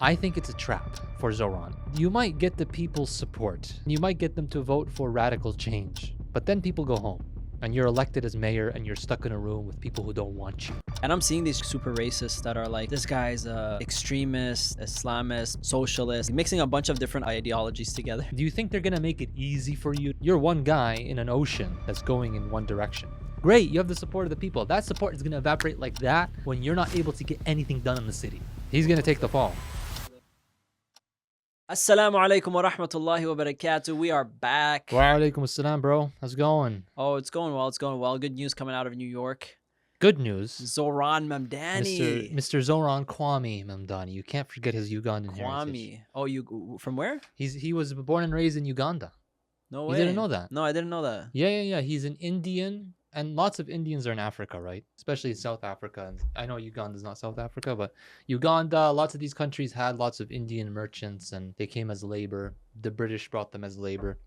I think it's a trap for Zohran. You might get the people's support. You might get them to vote for radical change. But then people go home. And you're elected as mayor and you're stuck in a room with people who don't want you. And I'm seeing these super racists that are like, this guy's a extremist, Islamist, socialist, mixing a bunch of different ideologies together. Do you think they're gonna make it easy for you? You're one guy in an ocean that's going in one direction. Great, you have the support of the people. That support is gonna evaporate like that when you're not able to get anything done in the city. He's gonna take the fall. Assalamu alaikum wa rahmatullahi wa barakatuh. We are back. Wa alaikum assalam, bro. How's it going? Oh, it's going well. It's going well. Good news coming out of New York. Good news. Zohran Mamdani. Mr. Zohran Mamdani. You can't forget his Ugandan heritage. Oh, you from where? He was born and raised in Uganda. No way. You didn't know that? No, I didn't know that. Yeah. He's an Indian, and lots of Indians are in Africa, right? Especially in South Africa. And I know Uganda's not South Africa, but Uganda, lots of these countries had lots of Indian merchants, and they came as labor. The British brought them as labor.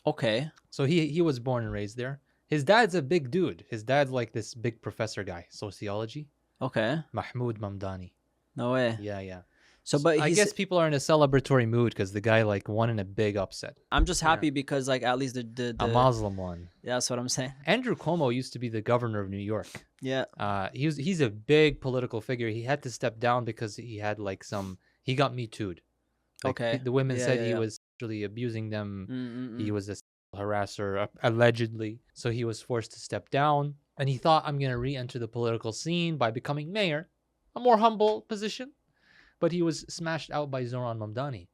Okay. So he was born and raised there. His dad's a big dude. His dad's like this big professor guy, sociology. Okay. Mahmoud Mamdani. No way. Yeah. So, but I guess people are in a celebratory mood because the guy like won in a big upset. I'm just happy because like at least the A Muslim one. Yeah, that's what I'm saying. Andrew Cuomo used to be the governor of New York. Yeah. He's a big political figure. He had to step down because he had like he got Me Too'd. Like, Okay. The women said he yeah. was actually abusing them. He Mm. was a harasser, allegedly. So he was forced to step down. And he thought, I'm going to re-enter the political scene by becoming mayor. A more humble position. But he was smashed out by Zohran Mamdani.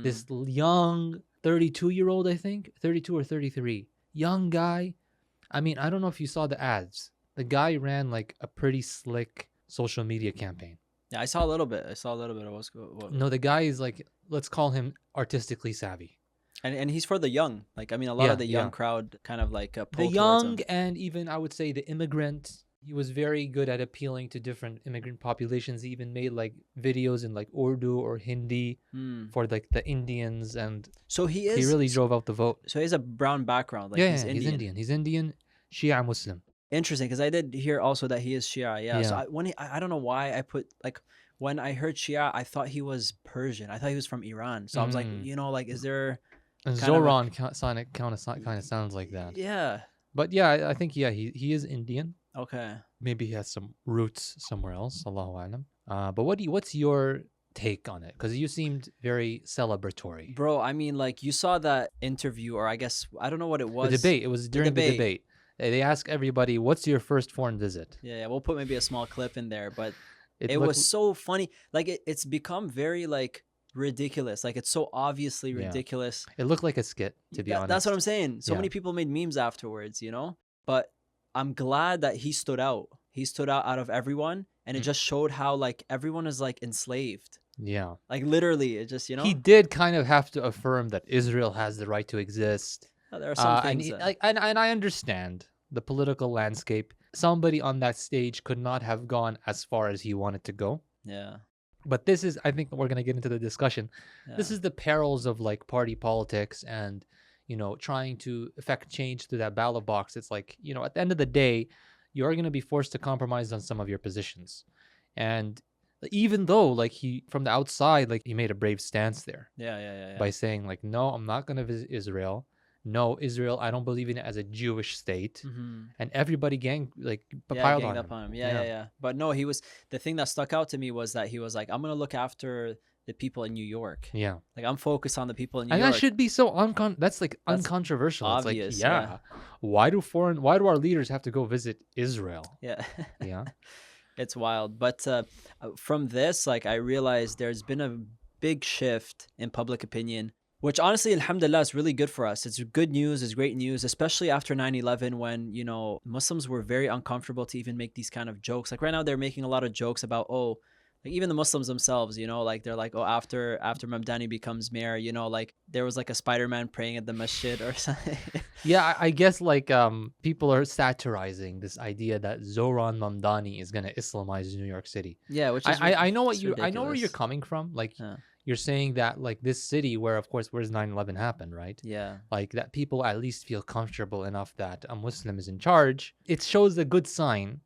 This young 32-year-old, I think. 32 or 33. Young guy. I mean, I don't know if you saw the ads. The guy ran like a pretty slick social media campaign. Yeah, I saw a little bit. of what's going. No, the guy is like, let's call him artistically savvy. And he's for the young. Like, I mean, a lot of the young crowd kind of like the young and even I would say the immigrant. He was very good at appealing to different immigrant populations. He even made like videos in like Urdu or Hindi for like the Indians, and so he really drove out the vote. So he has a brown background. Like, yeah, he's Indian. He's Indian, Shia Muslim. Interesting, because I did hear also that he is Shia. Yeah. So I don't know why I put like when I heard Shia, I thought he was Persian. I thought he was from Iran. So I was like, like, is there? And Zohran kind of sounds like that. Yeah. But yeah, I think he is Indian. Okay. Maybe he has some roots somewhere else. Allahu alam. But what's your take on it? Because you seemed very celebratory. Bro, I mean, like, you saw that interview, or I guess I don't know what it was. The debate. It was during the debate. They ask everybody, "What's your first foreign visit?" Yeah, we'll put maybe a small clip in there, but it was so funny. Like, it's become very like ridiculous. Like, it's so obviously ridiculous. It looked like a skit, to be honest. That's what I'm saying. So many people made memes afterwards, but I'm glad that he stood out. He stood out of everyone, and it just showed how like everyone is like enslaved. Yeah. Like, literally, it just, He did kind of have to affirm that Israel has the right to exist. There are some things. And I understand the political landscape. Somebody on that stage could not have gone as far as he wanted to go. Yeah. But this is, I think we're going to get into the discussion. Yeah. This is the perils of like party politics and, trying to affect change through that ballot box. It's like, at the end of the day, you're going to be forced to compromise on some of your positions. And even though like from the outside, like he made a brave stance there. Yeah. By saying like, no, I'm not going to visit Israel. No, Israel, I don't believe in it as a Jewish state. And everybody piled on him. Yeah. But no, the thing that stuck out to me was that he was like, I'm going to look after the people in New York. Yeah. Like, I'm focused on the people in New York. And that should be so uncontroversial. Obvious, it's like, why do our leaders have to go visit Israel? Yeah. Yeah. It's wild. But from this, like, I realized there's been a big shift in public opinion, which honestly, alhamdulillah, is really good for us. It's good news, it's great news, especially after 9/11 when, Muslims were very uncomfortable to even make these kind of jokes. Like, right now, they're making a lot of jokes about, like, even the Muslims themselves, like, they're like, after Mamdani becomes mayor, like, there was like a Spider-Man praying at the masjid or something. Yeah, I guess like people are satirizing this idea that Zohran Mamdani is going to Islamize New York City. Yeah, which is I know where you're coming from. Like, you're saying that like this city where's 9/11 happened, right? Yeah. Like that people at least feel comfortable enough that a Muslim is in charge. It shows a good sign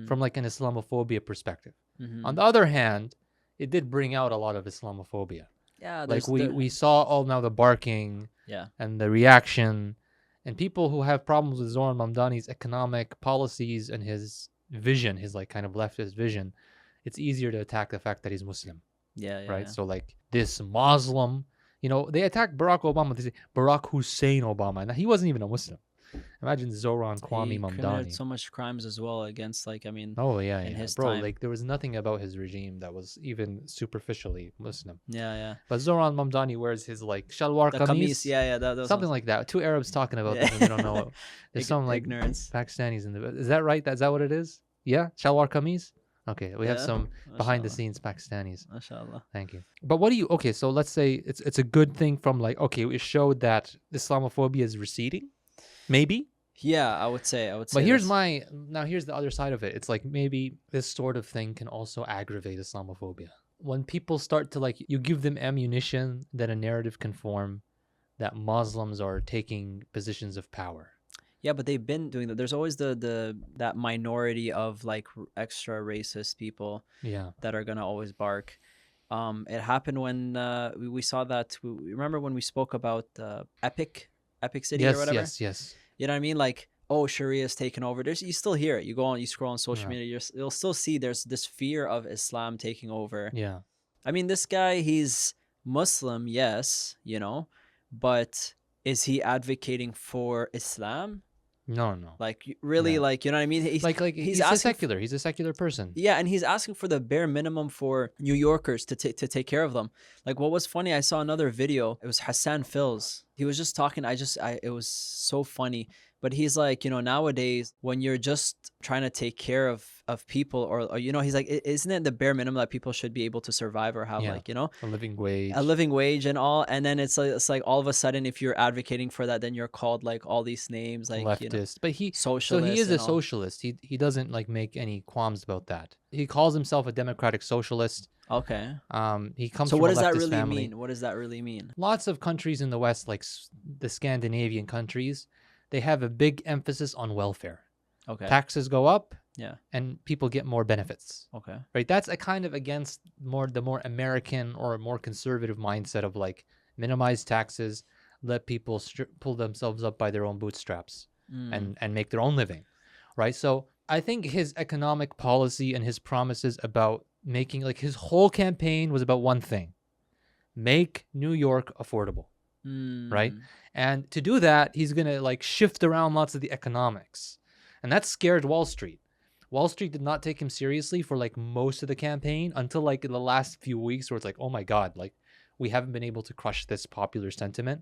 from like an Islamophobia perspective. On the other hand, it did bring out a lot of Islamophobia. Yeah, Like there's the we saw all now the barking yeah. and the reaction, and people who have problems with Zohran Mamdani's economic policies and his vision, his like kind of leftist vision, it's easier to attack the fact that he's Muslim, Yeah, yeah, right? yeah. So like this Muslim, they attacked Barack Obama. They say Barack Hussein Obama. Now he wasn't even a Muslim. Imagine Zohran Kwame He committed Mamdani. so much crimes as well against, like, I mean, Oh yeah, in yeah, his bro. time. Like there was nothing about his regime that was even superficially Muslim. Yeah, yeah. But Zohran Mamdani wears his like shalwar The kameez, kameez, yeah, yeah, those something ones. like that. Two Arabs talking about Yeah. this and they don't know. There's some like Ignorance. Pakistanis in the. Is that right? Is that what it is? Yeah, shalwar kameez. Okay, we have Yeah. some behind the Mashallah. scenes Pakistanis. Mashallah. Thank you. But what do you? Okay, so let's say it's a good thing from like okay, it showed that Islamophobia is receding, maybe. Yeah, I would say But here's that's here's the other side of it. It's like maybe this sort of thing can also aggravate Islamophobia. When people start to like you give them ammunition that a narrative can form that Muslims are taking positions of power. yeah, but they've been doing that. There's always the that minority of like extra racist people Yeah. that are gonna always bark. It happened when we saw that. Remember when we spoke about Epic City or Yes, whatever? yes. You know what I mean? Like, oh, Sharia's taken over. You still hear it. You go on, you scroll on social Yeah. media, you'll still see there's this fear of Islam taking over. Yeah. I mean, this guy, he's Muslim, yes, but is he advocating for Islam? No. Like, really, Yeah. like, you know what I mean? Like he's a asking secular. He's a secular person. yeah, and he's asking for the bare minimum for New Yorkers to take care of them. Like, what was funny, I saw another video. It was Hassan Fills. He was just talking. It was so funny. But he's like, nowadays when you're just trying to take care of people, or he's like, isn't it the bare minimum that people should be able to survive or have Yeah. like, A living wage. a living wage and all? And then it's like all of a sudden, if you're advocating for that, then you're called like all these names, like leftist. But he socialist. so he is a and all. socialist. He doesn't like make any qualms about that. He calls himself a democratic socialist. Okay. He comes So from what a does that leftist really family. mean? What does that really mean? Lots of countries in the West, like the Scandinavian countries, they have a big emphasis on welfare. Okay. Taxes go up, Yeah. and people get more benefits. Okay. Right? That's a kind of against the more American or more conservative mindset of like minimize taxes, let people pull themselves up by their own bootstraps Mm. and make their own living. Right? So I think his economic policy and his promises about making like his whole campaign was about one thing: make New York affordable. Right? Mm. And to do that, he's going to like shift around lots of the economics. And that scared Wall Street. Wall Street did not take him seriously for like most of the campaign until like in the last few weeks where it's like, oh my God, like we haven't been able to crush this popular sentiment.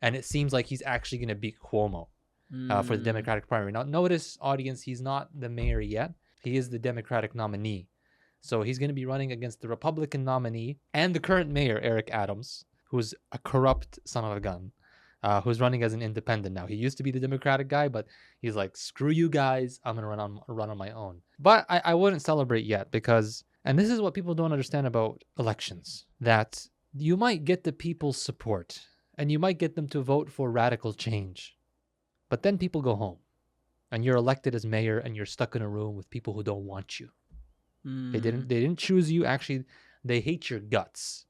And it seems like he's actually going to beat Cuomo for the Mm. Democratic primary. Now, notice, audience, he's not the mayor yet. He is the Democratic nominee. So he's going to be running against the Republican nominee and the current mayor, Eric Adams, who's a corrupt son of a gun. Who's running as an independent now. He used to be the Democratic guy, but he's like, screw you guys, I'm gonna run on my own. But I wouldn't celebrate yet because, and this is what people don't understand about elections, that you might get the people's support and you might get them to vote for radical change, but then people go home and you're elected as mayor and you're stuck in a room with people who don't want you. They didn't choose you. Actually, they hate your guts.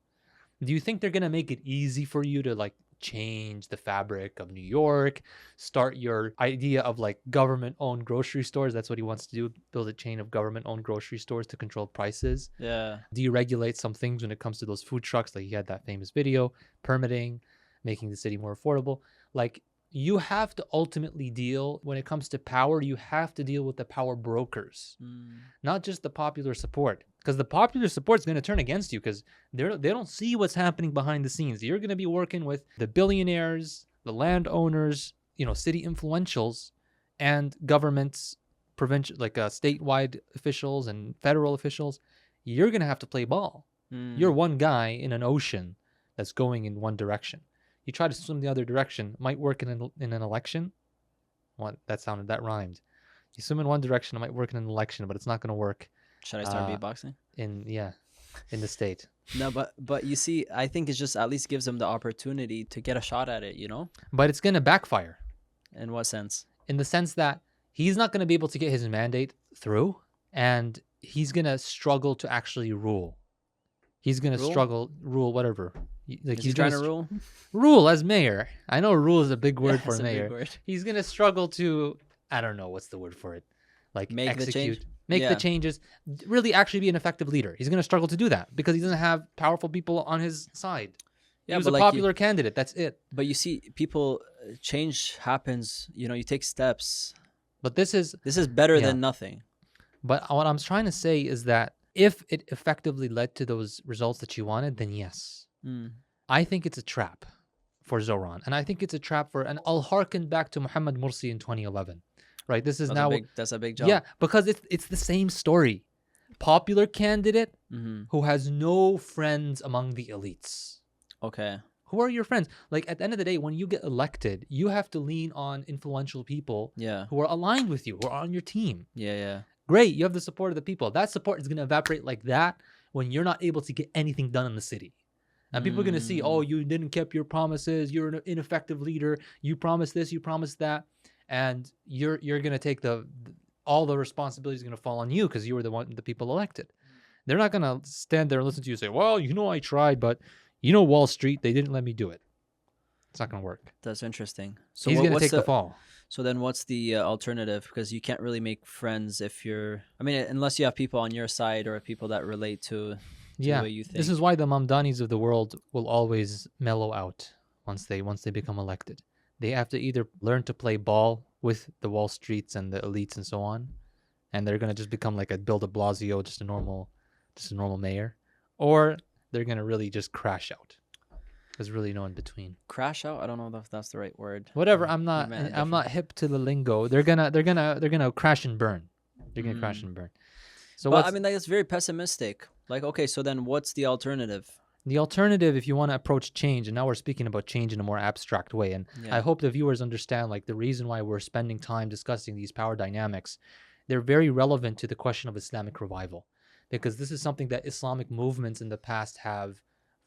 Do you think they're gonna make it easy for you to like change the fabric of New York, start your idea of like government-owned grocery stores? That's what he wants to do, build a chain of government-owned grocery stores to control prices. Yeah. Deregulate some things when it comes to those food trucks, like he had that famous video, permitting, making the city more affordable. Like you have to ultimately deal, when it comes to power, you have to deal with the power brokers, not just the popular support, because the popular support is going to turn against you because they don't see what's happening behind the scenes. You're going to be working with the billionaires, the landowners, city influentials, and governments, provincial, like statewide officials and federal officials. You're going to have to play ball. You're one guy in an ocean that's going in one direction. You try to swim the other direction, might work in an election. What? That rhymed. You swim in one direction, it might work in an election, but it's not going to work Should I start beatboxing? in the state. No, but you see, I think it just at least gives them the opportunity to get a shot at it, But it's going to backfire In what sense? in the sense that he's not going to be able to get his mandate through, and he's going to struggle to actually rule, He's gonna Rule? struggle, rule whatever. Like Is he's he trying gonna to rule? rule as mayor. I know rule is a big word for That's a big mayor. word. He's gonna struggle to, I don't know what's the word for it, like Make the change? execute, make the Yeah. changes, really actually be an effective leader. He's gonna struggle to do that because he doesn't have powerful people on his side. He Yeah, was but a like popular candidate. That's it. but you see, people, change happens. You know, you take steps. But this is, This is better yeah. than nothing. But what I'm trying to say is that if it effectively led to those results that you wanted, then yes. Mm. I think it's a trap for Zohran. And I think it's a trap for, and I'll harken back to Muhammad Mursi in 2011. Right? This is now, That's a big yeah, job. because it's the same story. Popular candidate Mm-hmm. who has no friends among the elites. Okay. Who are your friends? Like at the end of the day, when you get elected, you have to lean on influential people Yeah. who are aligned with you, who are on your team. Yeah. Yeah. Great, you have the support of the people. That support is going to evaporate like that when you're not able to get anything done in the city. And people are going to see, oh, you didn't keep your promises. You're an ineffective leader. You promised this, you promised that, and you're going to take all the responsibility is going to fall on you because you were the people elected. They're not going to stand there and listen to you say, well, I tried, but Wall Street, they didn't let me do it. It's not going to work. That's interesting. So He's going to what's take the fall. So then what's the alternative? Because you can't really make friends if you're, I mean, unless you have people on your side or people that relate to the way you think. This is why the Mamdanis of the world will always mellow out once they become elected. They have to either learn to play ball with the Wall Streets and the elites and so on, and they're gonna just become like a Bill de Blasio, just a normal mayor, or they're gonna really just crash out. There's really no in between. Crash out? I don't know if that's the right word. Whatever. I'm not hip to the lingo. They're gonna crash and burn. They're gonna crash and burn. So but I mean, that's very pessimistic. Like, okay, so then what's the alternative? The alternative, if you want to approach change, and now we're speaking about change in a more abstract way, and I hope the viewers understand, like, the reason why we're spending time discussing these power dynamics, they're very relevant to the question of Islamic revival, because this is something that Islamic movements in the past have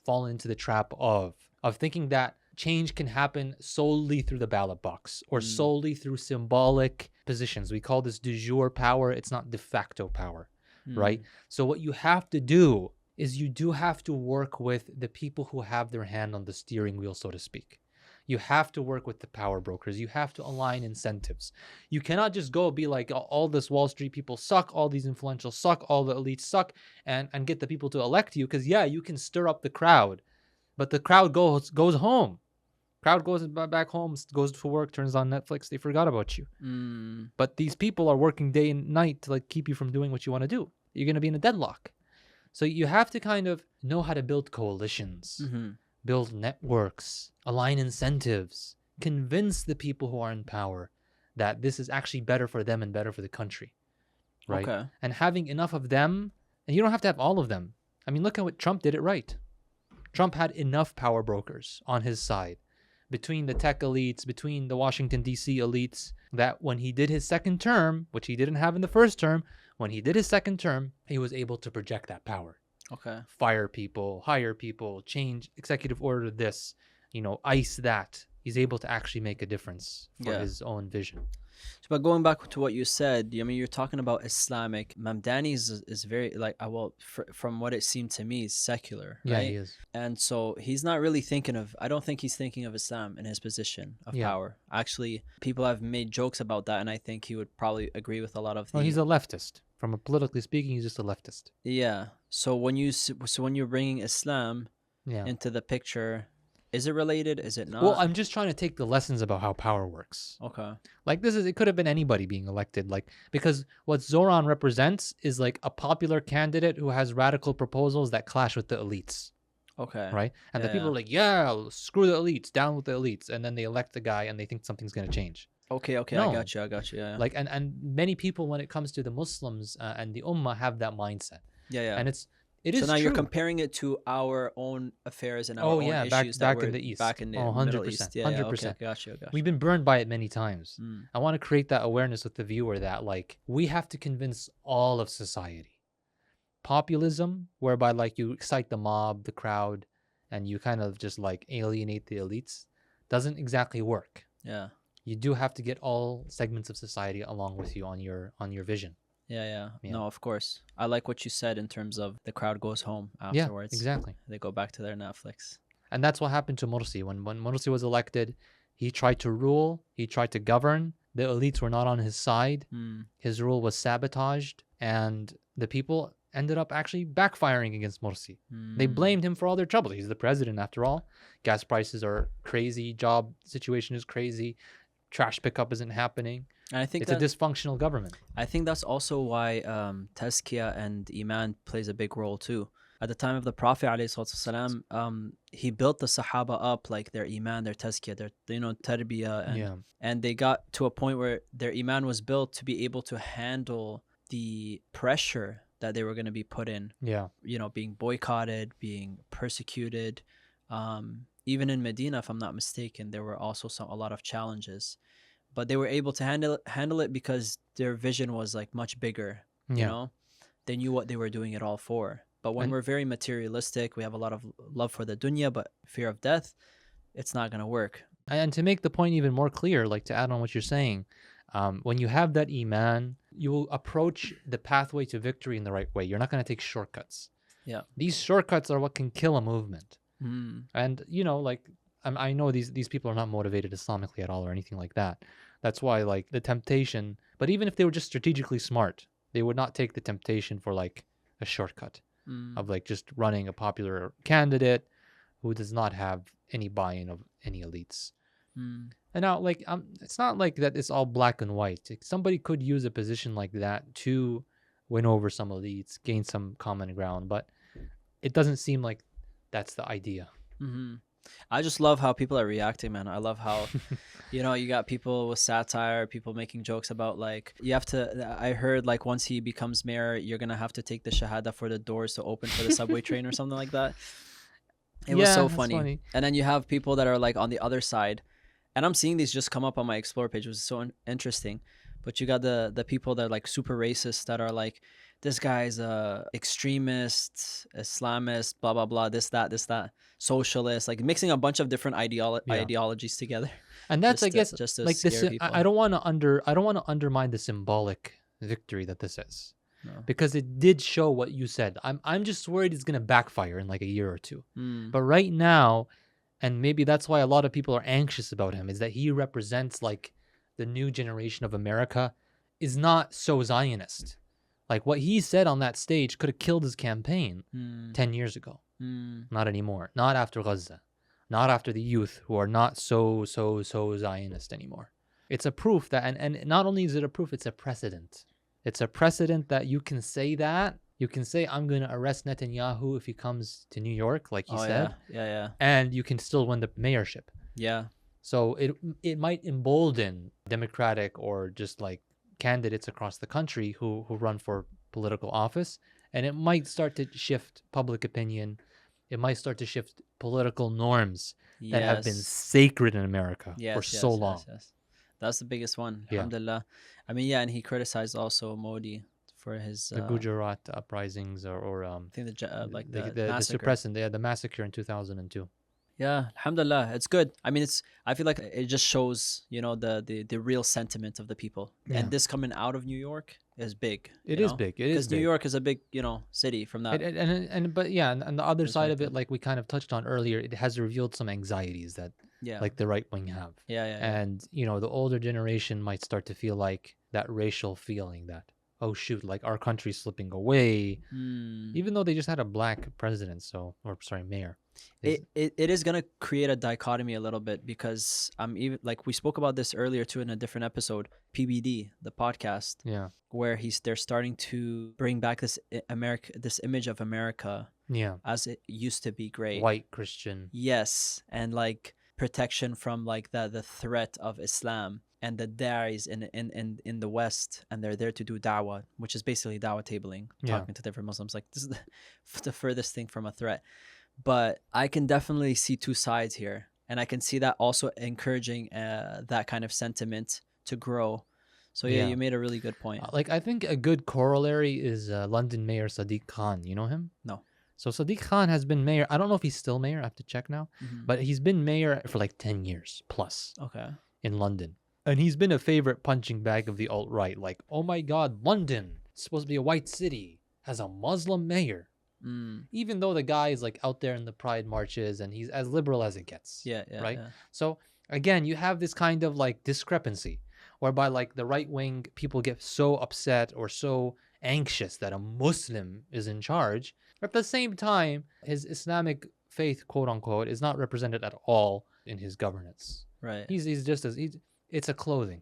fallen into the trap of thinking that change can happen solely through the ballot box or solely through symbolic positions. We call this de jure power. It's not de facto power, right? So what you have to do is you do have to work with the people who have their hand on the steering wheel, so to speak. You have to work with the power brokers. You have to align incentives. You cannot just go be like, all this Wall Street people suck, all these influentials suck, all the elites suck, and get the people to elect you. Because, yeah, you can stir up the crowd, but the crowd goes home. Crowd goes back home, goes to work, turns on Netflix. They forgot about you. But these people are working day and night to like keep you from doing what you want to do. You're going to be in a deadlock. So you have to kind of know how to build coalitions, build networks, align incentives, convince the people who are in power that this is actually better for them and better for the country, right? Okay. And having enough of them, and you don't have to have all of them. I mean, look at what Trump did it right. Trump had enough power brokers on his side, between the tech elites, between the Washington, D.C. elites, that when he did his second term, which he didn't have in the first term, when he did his second term, he was able to project that power. Okay. Fire people, hire people, change executive order this, ice that. He's able to actually make a difference for his own vision. So, but going back to what you said, I mean, you're talking about Islamic. Mamdani is very, like, from what it seemed to me, is secular, right? Yeah, he is. And so he's not really I don't think he's thinking of Islam in his position of power. Actually, people have made jokes about that, and I think he would probably agree with a lot of the... Well, he's a leftist. From a politically speaking, he's just a leftist. Yeah. So when you're bringing Islam into the picture... Is it related? Is it not? Well, I'm just trying to take the lessons about how power works. Okay. Like it could have been anybody being elected. Like, because what Zohran represents is like a popular candidate who has radical proposals that clash with the elites. Okay. Right? And the people are like, yeah, screw the elites, down with the elites. And then they elect the guy and they think something's going to change. Okay. No. I got you. Yeah. Like, and many people, when it comes to the Muslims and the Ummah, have that mindset. Yeah. And it is so now true. You're comparing it to our own affairs and our own issues back in the East. Back in the 100%, Middle East. Yeah, 100%. Okay, gotcha. We've been burned by it many times. I want to create that awareness with the viewer that, like, we have to convince all of society. Populism, whereby, like, you excite the mob, the crowd, and you kind of just, like, alienate the elites, doesn't exactly work. Yeah. You do have to get all segments of society along with you on your vision. Yeah. Yeah. No, of course. I like what you said in terms of the crowd goes home Yeah, afterwards. exactly. They go back to their Netflix. And that's what happened to Morsi. When Morsi was elected, he tried to rule, he tried to govern. The elites were not on his side. Hmm. His rule was sabotaged, and the people ended up actually backfiring against Morsi. They Hmm. blamed him for all their troubles. He's the president after all. Gas prices are crazy, job situation is crazy, trash pickup isn't happening. And It's a dysfunctional government. I think that's also why tazkiyah and iman plays a big role too. At the time of the Prophet ﷺ, he built the Sahaba up, like their iman, their tazkiyah, their tarbiyah, Yeah. and they got to a point where their iman was built to be able to handle the pressure that they were going to be put in. Yeah. Being boycotted, being persecuted. Even in Medina, if I'm not mistaken, there were also a lot of challenges, but they were able to handle it because their vision was like much bigger. Yeah. They knew what they were doing it all for. But when And we're very materialistic, we have a lot of love for the dunya, but fear of death, it's not going to work. and to make the point even more clear, like to add on what you're saying, when you have that iman, you will approach the pathway to victory in the right way. You're not going to take shortcuts. Yeah. These shortcuts are what can kill a movement. Mm. And like I know these people are not motivated Islamically at all or anything like that. That's why like the temptation. But even if they were just strategically smart, they would not take the temptation for like a shortcut of like just running a popular candidate who does not have any buy-in of any elites. Mm. And now, like, it's not like that it's all black and white. Like, somebody could use a position like that to win over some elites, gain some common ground, but it doesn't seem like that's the idea. Mm-hmm. I just love how people are reacting, man. I love how, you got people with satire, people making jokes about like, I heard like once he becomes mayor, you're going to have to take the shahada for the doors to open for the subway train or something like that. It was so funny. And then you have people that are like on the other side. And I'm seeing these just come up on my Explore page, which is so interesting. But you got the people that are like super racist that are like, this guy's a extremist, Islamist, blah, blah, blah, this, that, socialist, like mixing a bunch of different ideologies together. And that's, I guess, just to like this. scare people. I don't want to undermine the symbolic victory that this is, because it did show what you said. I'm just worried it's gonna backfire in like a year or two. But right now, and maybe that's why a lot of people are anxious about him, is that he represents like the new generation of America is not so Zionist. Like what he said on that stage could have killed his campaign 10 years ago. Not anymore. Not after Gaza. Not after the youth who are not so Zionist anymore. It's a proof that, and not only is it a proof, it's a precedent. It's a precedent that you can say that. You can say, I'm going to arrest Netanyahu if he comes to New York, like he said. Yeah. And you can still win the mayorship. Yeah. So it might embolden Democratic or just like candidates across the country who run for political office, and it might start to shift public opinion. It might start to shift political norms that have been sacred in America for so long. Yes. That's the biggest one. Yeah. Alhamdulillah. I mean, and he criticized also Modi for his the Gujarat uprisings or I think the the massacre in 2002. Yeah, alhamdulillah, it's good. I mean, I feel like it just shows, the real sentiment of the people. Yeah. And this coming out of New York is big. It is big. It is because New York is a big, city from that. But the other side of it, like we kind of touched on earlier, it has revealed some anxieties that like the right wing have. Yeah. And the older generation might start to feel like that racial feeling that, oh shoot, like our country's slipping away, even though they just had a black president, mayor. It is going to create a dichotomy a little bit, because even like we spoke about this earlier too in a different episode, PBD, the podcast, where they're starting to bring back this image of America as it used to be great, white Christian, and like protection from like the threat of Islam and the da'is in the West, and they're there to do da'wah, which is basically da'wah tabling, talking to different Muslims. Like this is the furthest thing from a threat. But I can definitely see two sides here, and I can see that also encouraging that kind of sentiment to grow. So you made a really good point. Like I think a good corollary is London Mayor Sadiq Khan. You know him? No. So Sadiq Khan has been mayor. I don't know if he's still mayor. I have to check now. But he's been mayor for like 10 years plus. Okay. In London. And he's been a favorite punching bag of the alt-right. Like, oh my God, London. It's supposed to be a white city, has a Muslim mayor. Even though the guy is like out there in the pride marches and he's as liberal as it gets. Yeah, yeah, Right. yeah. So again, you have this kind of like discrepancy whereby like the right wing people get so upset or so anxious that a Muslim is in charge. At the same time, his Islamic faith, quote unquote, is not represented at all in his governance. Right. He's just as it's a clothing.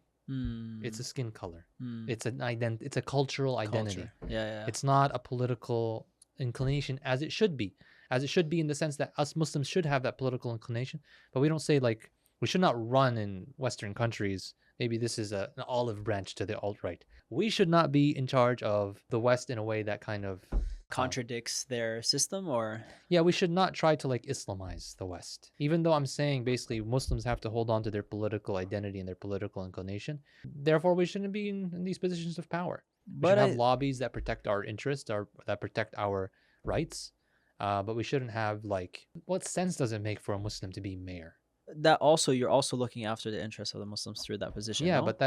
It's a Mm. skin color. Mm. It's it's a cultural identity. Culture. Yeah, yeah. It's not a political inclination as it should be. As it should be in the sense that us Muslims should have that political inclination, but we don't say like we should not run in Western countries. Maybe this is an olive branch to the alt-right. We should not be in charge of the West in a way that kind of Contradicts their system, or yeah, we should not try to like Islamize the West. Even though I'm saying basically Muslims have to hold on to their political identity and their political inclination. Therefore, we shouldn't be in these positions of power. We but should have I, lobbies that protect our interests, that protect our rights. But we shouldn't have like, what sense does it make for a Muslim to be mayor? that also you're also looking after the interests of the Muslims through that position. Yeah, No? but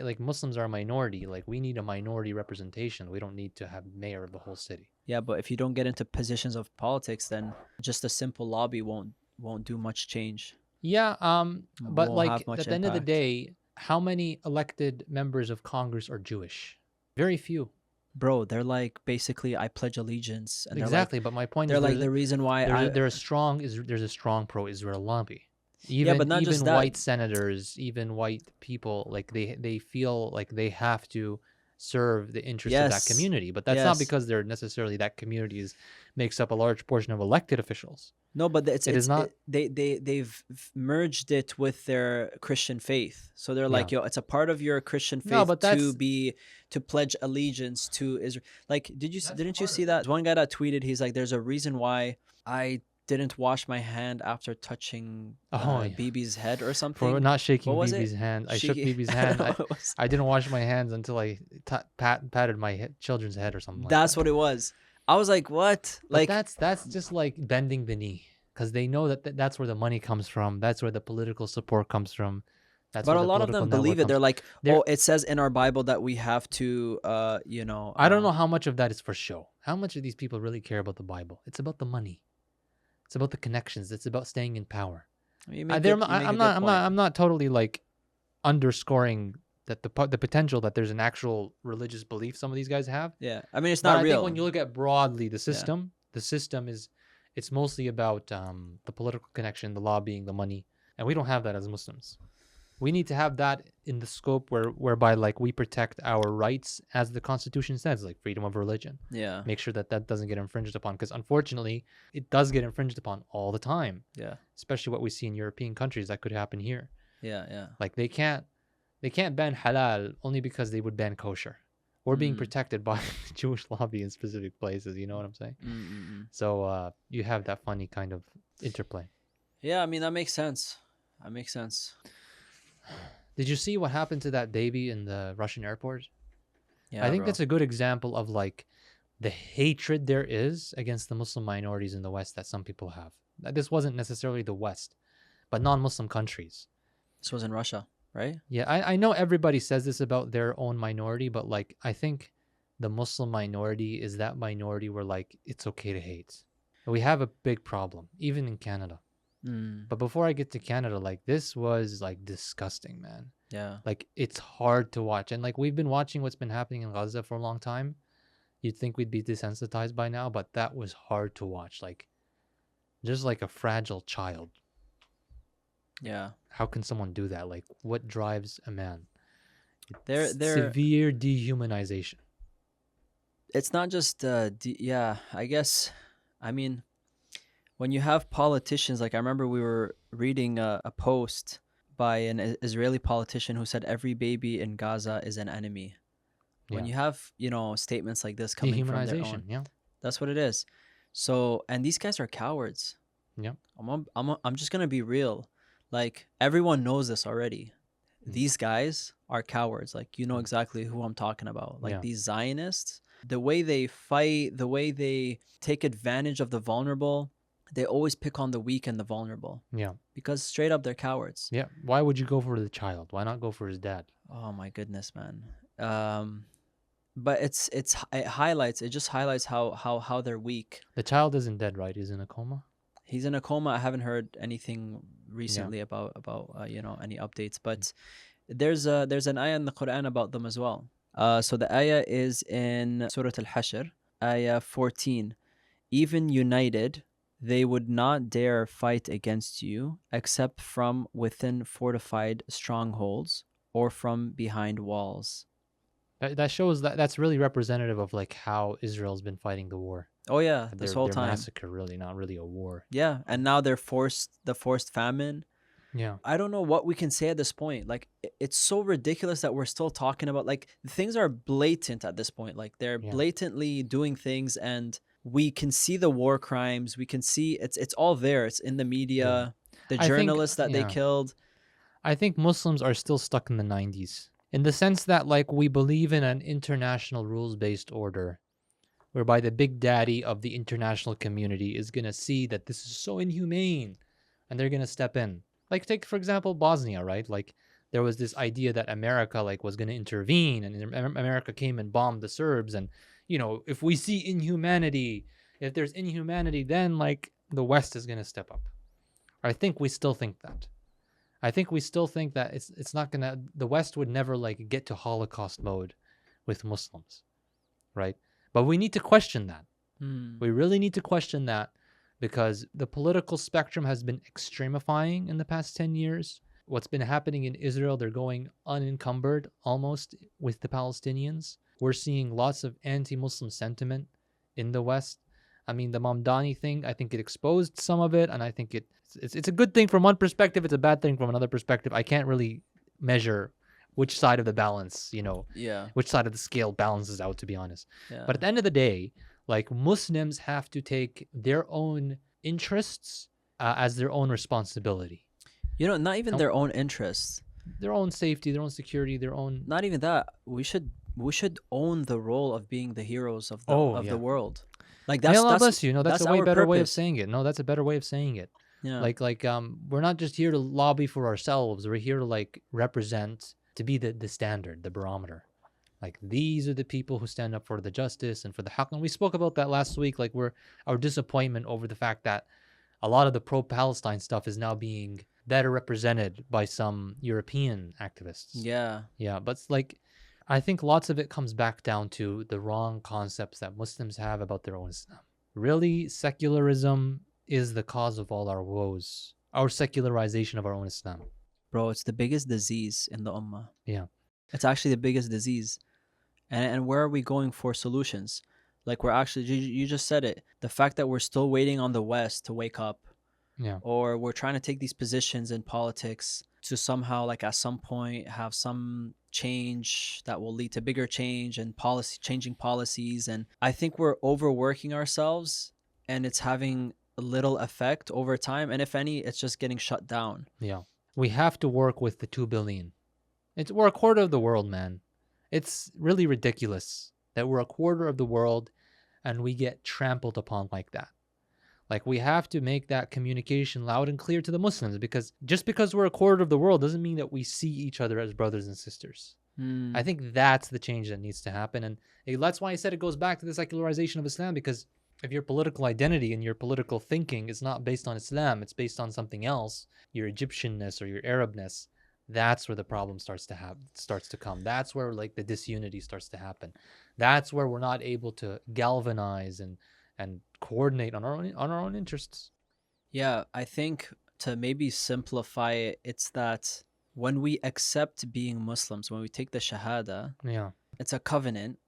like Muslims are a minority. Like we need a minority representation. We don't need to have mayor of the whole city. Yeah, but if you don't get into positions of politics, then just a simple lobby won't do much change. Yeah, but Won't like have much at the end of the impact. day, how many elected members of Congress are Jewish? Very few. Bro, they're like basically I pledge allegiance, and Exactly, but my point they're is like the reason why there's a strong pro-Israel lobby. Yeah, but not Even just that. white senators, even white people, like they feel like they have to serve the interests of that Yes. community. But that's not Yes. because they're necessarily that community makes up a large portion of elected officials. No, but It is not- they've merged it with their Christian faith. So they're Yeah. like, yo, it's a part of your Christian faith No, but that's- to pledge allegiance to Israel. Like, didn't you see that? One guy that tweeted, he's like, there's a reason why I didn't wash my hand after touching Oh, yeah. Bibi's head or something. For not shaking What was Bibi's it? hand. I shook Shaking- Bibi's I hand. don't know I, what it was. I didn't wash my hands until I patted my children's head or something. That's like that. what it was. I was like, what? But Like, that's just like bending the knee because they know that that's where the money comes from. That's where the political support comes from. That's but where a the lot of them political believe network it. They're comes- like, They're- oh, it says in our Bible that we have to, I don't know how much of that is for show. How much of these people really care about the Bible? It's about the money. It's about the connections. It's about staying in power. You I'm make a good point. I'm not totally like underscoring that the potential that there's an actual religious belief some of these guys have. Yeah, I mean, it's But not I real. think when you look at broadly the system is it's mostly about the political connection, the lobbying, the money, and we don't have that as Muslims. We need to have that in the scope whereby like we protect our rights as the Constitution says, like freedom of religion. Yeah, Make sure that doesn't get infringed upon, because unfortunately it does get infringed upon all the time, yeah, especially what we see in European countries. That could happen here. yeah. Like they can't ban halal only because they would ban kosher. We're being protected by the Jewish lobby in specific places. You know what I'm saying? So you have that funny kind of interplay. Yeah, I mean, that makes sense. That makes sense. Did you see what happened to that baby in the Russian airport? Yeah, I think bro. that's a good example of like the hatred there is against the Muslim minorities in the West that some people have. This wasn't necessarily the West, but non-Muslim countries. This was in Russia, right? Yeah, I know everybody says this about their own minority, but like I think the Muslim minority is that minority where like it's okay to hate. We have a big problem, even in Canada. But before I get to Canada, like this was like disgusting, man. Yeah. Like it's hard to watch. And like we've been watching what's been happening in Gaza for a long time. You'd think we'd be desensitized by now, but that was hard to watch. Like just like a fragile child. Yeah. How can someone do that? Like what drives a man? They're severe dehumanization. It's not just yeah, I guess. I mean, when you have politicians, like I remember we were reading a post by an Israeli politician who said every baby in Gaza is an enemy. When you have, statements like this coming from their own, yeah. that's what it is. So, and these guys are cowards. Yeah. I'm just gonna be real. Like everyone knows this already. These guys are cowards. Like you know exactly who I'm talking about. Like these Zionists, the way they fight, the way they take advantage of the vulnerable, they always pick on the weak and the vulnerable. Yeah. Because straight up they're cowards. Yeah. Why would you go for the child? Why not go for his dad? Oh my goodness, man. but it just highlights how they're weak. The child isn't dead, right? He's in a coma. He's in a coma. I haven't heard anything Yeah. recently about any updates, but there's an ayah in the Quran about them as well. So the ayah is in Surah Al-Hashr, ayah 14. Even united, they would not dare fight against you except from within fortified strongholds or from behind walls. That shows that that's really representative of like how Israel's been fighting the war. Oh yeah, this whole Their time. massacre really not really a war. Yeah, and now they're the forced famine. Yeah. I don't know what we can say at this point. Like it's so ridiculous that we're still talking about, like, things are blatant at this point. Like they're Yeah. blatantly doing things, and we can see the war crimes. We can see it's all there. It's in the media. The I think, journalists that they yeah. killed. I think Muslims are still stuck in the 90s in the sense that like we believe in an international rules-based order whereby the big daddy of the international community is going to see that this is so inhumane and they're going to step in. Like take for example Bosnia, right? Like there was this idea that America like was going to intervene, and America came and bombed the Serbs, and you know, if we see inhumanity, if there's inhumanity, then like the West is going to step up. I think we still think that. I think we still think that it's not gonna, the West would never like get to Holocaust mode with Muslims, right? But we need to question that. We really need to question that because the political spectrum has been extremifying in the past 10 years. What's been happening in Israel, they're going unencumbered almost with the Palestinians. We're seeing lots of anti-Muslim sentiment in the West. I mean, the Mamdani thing, I think it exposed some of it, and I think it's a good thing from one perspective, it's a bad thing from another perspective. I can't really measure which side of the balance, you know, Yeah. which side of the scale balances out, to be honest. Yeah. But at the end of the day, like Muslims have to take their own interests as their own responsibility. You know, not even No. their own interests. Their own safety, their own security, their own. Not even that. We should own the role of being the heroes of Yeah. the world. Like May Allah that's bless you. No, that's a way our better way of purpose. saying it. No, that's a better way of saying it. Yeah. Like we're not just here to lobby for ourselves. We're here to like represent, to be the standard, the barometer. Like these are the people who stand up for the justice and for the haqq. And we spoke about that last week. Like our disappointment over the fact that a lot of the pro-Palestine stuff is now being better represented by some European activists. Yeah. Yeah, but it's like I think lots of it comes back down to the wrong concepts that Muslims have about their own Islam. Really, secularism is the cause of all our woes. Our secularization of our own Islam. Bro, it's the biggest disease in the ummah. Yeah. It's actually the biggest disease. And where are we going for solutions? Like we're actually, you just said it. The fact that we're still waiting on the West to wake up, Yeah. or we're trying to take these positions in politics to somehow, like at some point, have some change that will lead to bigger change and changing policies. And I think we're overworking ourselves, and it's having little effect over time. And if any, it's just getting shut down. Yeah. We have to work with the 2 billion. We're a quarter of the world, man. It's really ridiculous that we're a quarter of the world and we get trampled upon like that. Like we have to make that communication loud and clear to the Muslims, because just because we're a quarter of the world doesn't mean that we see each other as brothers and sisters. I think that's the change that needs to happen. And that's why I said it goes back to the secularization of Islam, because if your political identity and your political thinking is not based on Islam, it's based on something else, your Egyptianness or your Arabness, that's where the problem starts to come. That's where like the disunity starts to happen. That's where we're not able to galvanize and coordinate on our own interests. Yeah, I think to maybe simplify it, it's that when we accept being Muslims, when we take the Shahada, Yeah. it's a covenant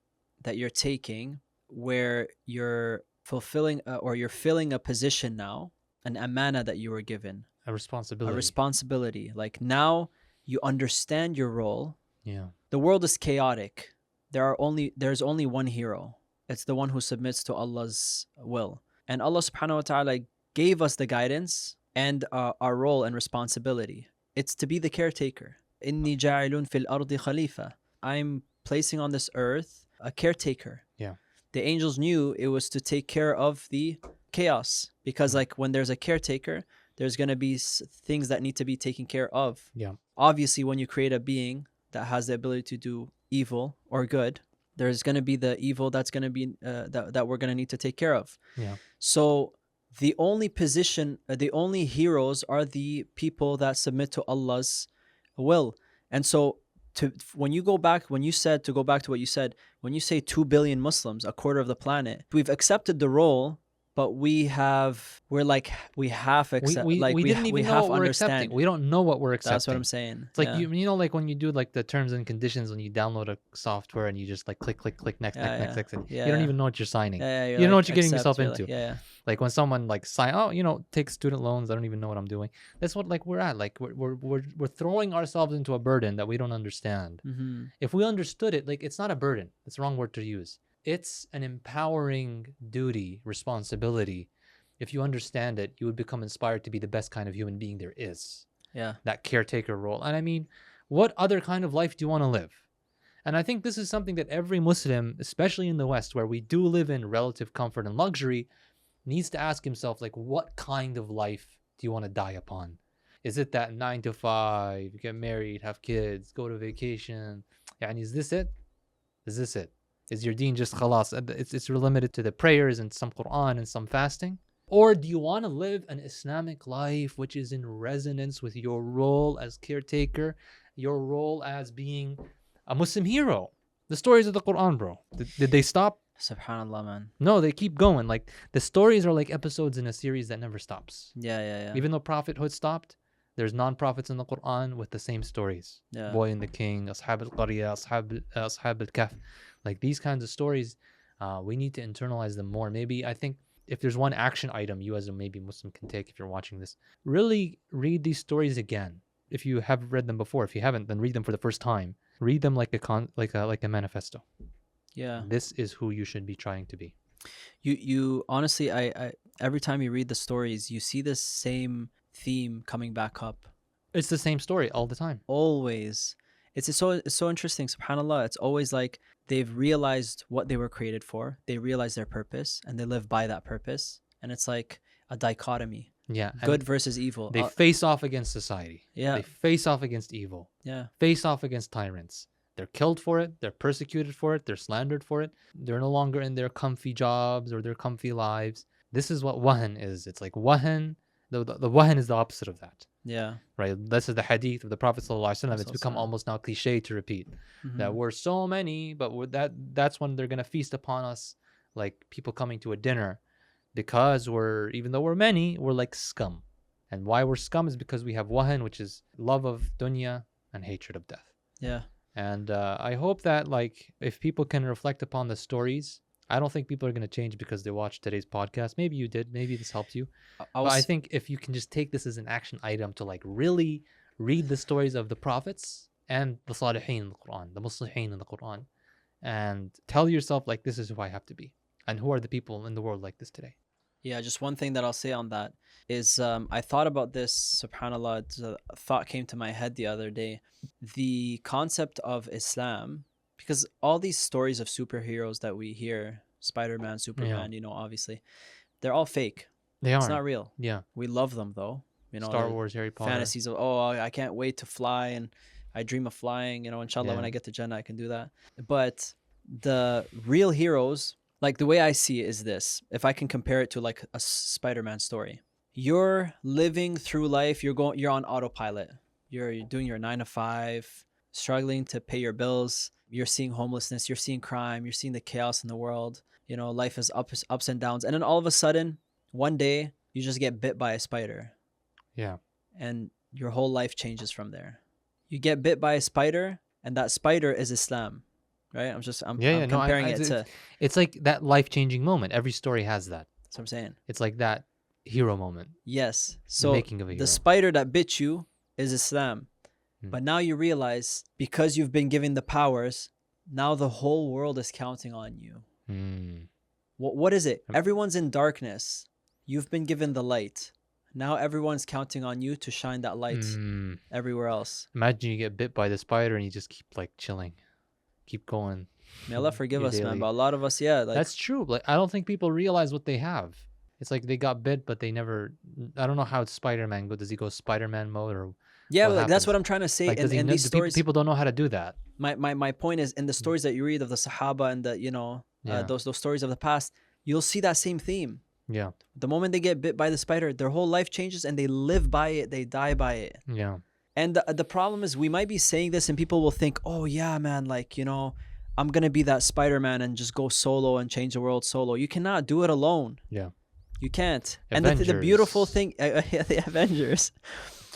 that you're taking where you're fulfilling or you're filling a position now, an amana that you were given, A responsibility. a responsibility. Like now you understand your role. Yeah. The world is chaotic. There's only one hero. It's the one who submits to Allah's will. And Allah subhanahu wa ta'ala gave us the guidance and our role and responsibility. It's to be the caretaker. Inni ja'ilun fil ardi khalifa. I'm placing on this earth a caretaker. Yeah. The angels knew it was to take care of the chaos, because like when there's a caretaker, there's going to be things that need to be taken care of. Yeah. Obviously, when you create a being that has the ability to do evil or good, There's going to be the evil that's going to be that we're going to need to take care of. Yeah. So the only heroes are the people that submit to Allah's will. And so when you go back, when you said, to go back to what you said, when you say 2 billion Muslims, a quarter of the planet, we've accepted the role, but we half accept, We didn't we even know half what we're understand. accepting. We don't know what we're accepting. That's what I'm saying. It's like Yeah. you know, like when you do like the terms and conditions when you download a software and you just like click next, Yeah, next, and yeah. you don't Yeah. even know what you're signing. Yeah, You don't know what you're getting accept, yourself you're into. like, yeah. Like when someone like takes student loans, I don't even know what I'm doing. That's what like we're at. Like we're throwing ourselves into a burden that we don't understand. Mm-hmm. If we understood it, like it's not a burden. It's the wrong word to use. It's an empowering duty, responsibility. If you understand it, you would become inspired to be the best kind of human being there is. Yeah. That caretaker role. And I mean, what other kind of life do you want to live? And I think this is something that every Muslim, especially in the West, where we do live in relative comfort and luxury, needs to ask himself, like, what kind of life do you want to die upon? Is it that 9 to 5, get married, have kids, go to vacation? And is this it? Is this it? Is your deen just khalas? It's limited to the prayers and some Quran and some fasting? Or do you want to live an Islamic life which is in resonance with your role as caretaker, your role as being a Muslim hero? The stories of the Quran, bro. Did they stop? Subhanallah, man. No, they keep going. Like the stories are like episodes in a series that never stops. Yeah. Even though prophethood stopped, there's non-prophets in the Quran with the same stories. Yeah. Boy and the King, Ashab al-Qarya, Ashab al-Kahf. Like these kinds of stories, we need to internalize them more. Maybe I think if there's one action item you as a maybe Muslim can take if you're watching this, really read these stories again. If you have read them before, if you haven't, then read them for the first time. Read them like a manifesto. Yeah. This is who you should be trying to be. You honestly, I every time you read the stories, you see this same theme coming back up. It's the same story all the time. Always. It's so interesting. Subhanallah. It's always like they've realized what they were created for. They realize their purpose and they live by that purpose. And it's like a dichotomy. Yeah. Good versus evil. They face off against society. Yeah. They face off against evil. Yeah. Face off against tyrants. They're killed for it. They're persecuted for it. They're slandered for it. They're no longer in their comfy jobs or their comfy lives. This is what wahan is. It's like wahan. The wahan is the opposite of that. Yeah. Right. This is the hadith of the Prophet ﷺ. It's become almost now cliche to repeat that we're so many, but that's when they're gonna feast upon us like people coming to a dinner, because even though we're many, we're like scum. And why we're scum is because we have wahan, which is love of dunya and hatred of death. Yeah. And I hope that like if people can reflect upon the stories, I don't think people are going to change because they watched today's podcast. Maybe you did. Maybe this helped you. But I think if you can just take this as an action item to like really read the stories of the prophets and the salihin in the Quran, the muslihin in the Quran, and tell yourself like this is who I have to be. And who are the people in the world like this today? Yeah, just one thing that I'll say on that is I thought about this, subhanAllah, a thought came to my head the other day. The concept of Islam, because all these stories of superheroes that we hear, Spider-Man, Superman, obviously, they're all fake. They are. It's not real. Yeah. We love them though. Star Wars, Harry Potter. Fantasies of, I can't wait to fly and I dream of flying, inshallah, when I get to Jannah, I can do that. But the real heroes, like the way I see it is this. If I can compare it to like a Spider-Man story, you're living through life. You're on autopilot. You're doing your 9 to 5, struggling to pay your bills. You're seeing homelessness. You're seeing crime. You're seeing the chaos in the world. Life is ups and downs. And then all of a sudden, one day, you just get bit by a spider. Yeah. And your whole life changes from there. You get bit by a spider, and that spider is Islam. Right? I'm comparing it to... It's like that life-changing moment. Every story has that. That's what I'm saying. It's like that hero moment. Yes. So making of a hero. The spider that bit you is Islam. But now you realize, because you've been given the powers, now the whole world is counting on you. What is it? Everyone's in darkness. You've been given the light. Now everyone's counting on you to shine that light everywhere else. Imagine you get bit by the spider and you just keep like chilling. Keep going. May Allah forgive us, man. But a lot of us, that's true. Like I don't think people realize what they have. It's like they got bit, but they never. I don't know how Spider-Man go. Does he go Spider-Man mode or? Yeah, that's what I'm trying to say. Like, in these stories, people don't know how to do that. My point is, in the stories that you read of the Sahaba and the, you know, Yeah. those stories of the past, you'll see that same theme. Yeah. The moment they get bit by the spider, their whole life changes and they live by it. They die by it. Yeah. And the problem is, we might be saying this and people will think, oh yeah, man, like, you know, I'm going to be that Spider-Man and just go solo and change the world solo. You cannot do it alone. Yeah. You can't. Avengers. And the beautiful thing, the Avengers.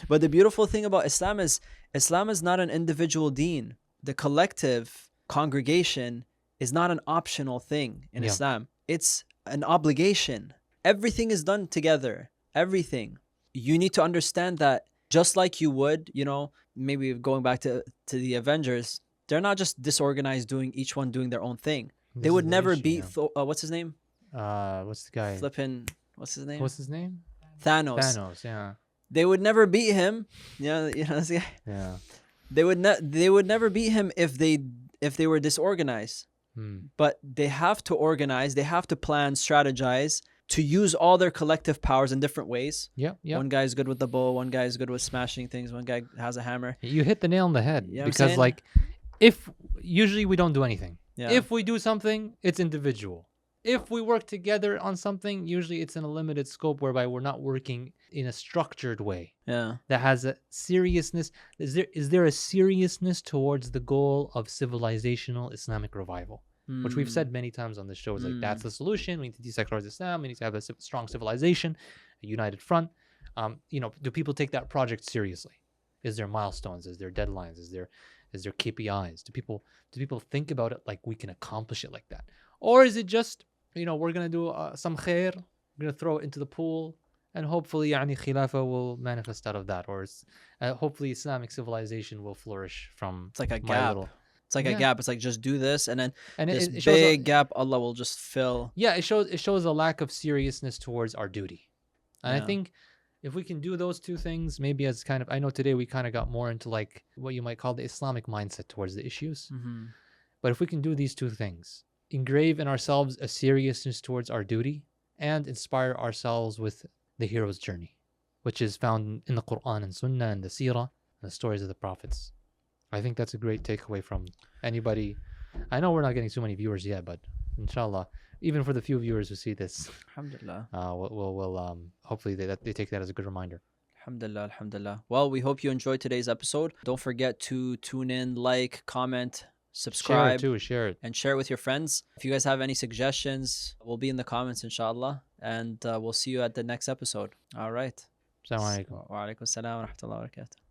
But the beautiful thing about Islam is not an individual deen. The collective congregation is not an optional thing in Islam. It's an obligation. Everything is done together. Everything. You need to understand that, just like you would, you know, maybe going back to the Avengers, they're not just disorganized, each one doing their own thing. They would never beat what's his name? What's the guy? What's his name? What's his name? Thanos. Thanos, yeah. They would never beat him. This guy. Yeah. They would never beat him if they were disorganized. But they have to organize, they have to plan, strategize, to use all their collective powers in different ways. Yeah. One guy's good with the bow, one guy's good with smashing things, one guy has a hammer. You hit the nail on the head. You know because like, if usually we don't do anything. Yeah. If we do something, it's individual. If we work together on something, usually it's in a limited scope, whereby we're not working in a structured way. Yeah. That has a seriousness. Is there a seriousness towards the goal of civilizational Islamic revival? Which we've said many times on this show, is like, that's the solution. We need to desecularize Islam. We need to have a strong civilization, a united front. You know, do people take that project seriously? Is there milestones? Is there deadlines? Is there KPIs? Do people think about it like we can accomplish it like that? Or is it just, you know, we're gonna do some khair, we're gonna throw it into the pool, and hopefully Khilafah will manifest out of that, or hopefully Islamic civilization will flourish from. It's like a gap. It's like a gap. It's like, just do this, and then this it big gap Allah will just fill. Yeah, it shows a lack of seriousness towards our duty. And I think if we can do those two things, maybe as kind of, I know today we kind of got more into like what you might call the Islamic mindset towards the issues. But if we can do these two things, engrave in ourselves a seriousness towards our duty, and inspire ourselves with the hero's journey, which is found in the Quran and Sunnah and the Seerah and the stories of the prophets. I think that's a great takeaway from anybody. I know we're not getting too many viewers yet, but inshallah, even for the few viewers who see this, Alhamdulillah, we'll hopefully they take that as a good reminder. Alhamdulillah, alhamdulillah. Well, we hope you enjoyed today's episode. Don't forget to tune in, like, comment, subscribe, share it, and share it with your friends. If you guys have any suggestions, we'll be in the comments, inshallah, and we'll see you at the next episode. All right. Assalamu alaikum. Wa alaikum assalam wa rahmatullahi wa barakatuh.